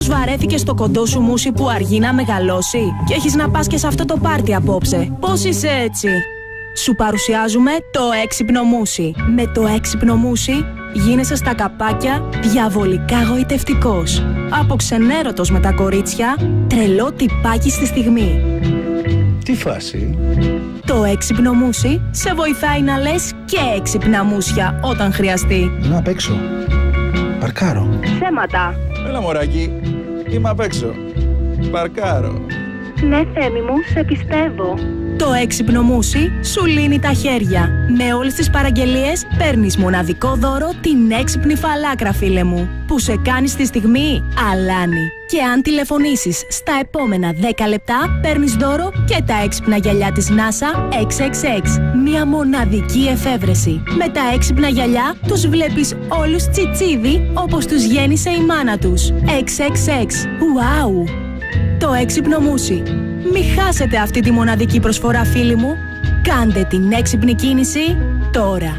βαρέθηκες το κοντό σου μουσι που αργεί να μεγαλώσει και έχεις να πας και σε αυτό το πάρτι απόψε? Πώς είσαι έτσι? Σου παρουσιάζουμε το έξυπνο μουσι. Με το έξυπνο μουσι γίνεσαι στα καπάκια διαβολικά γοητευτικός. Από ξενέρωτος με τα κορίτσια, τρελό τυπάκι στη στιγμή. Τι φάση? Το έξυπνο μουσι σε βοηθάει να λες και έξυπνα μουσια όταν χρειαστεί. Να απ' έξω. Παρκάρω. Ψέματα. Έλα μωράκι, είμαι απ' έξω. Παρκάρω. Ναι, Θέμη μου, σε πιστεύω. Το έξυπνο μουσι σου λύνει τα χέρια. Με όλες τις παραγγελίες παίρνεις μοναδικό δώρο την έξυπνη φαλάκρα, φίλε μου, που σε κάνει στη στιγμή αλάνι. Και αν τηλεφωνήσεις στα επόμενα 10 λεπτά, παίρνεις δώρο και τα έξυπνα γυαλιά της NASA XXX. Μια μοναδική εφεύρεση. Με τα έξυπνα γυαλιά τους βλέπεις όλους τσιτσίδι όπως τους γέννησε η μάνα τους. XXX. Wow! Το έξυπνο μουσι. Μη χάσετε αυτή τη μοναδική προσφορά, φίλοι μου. Κάντε την έξυπνη κίνηση τώρα.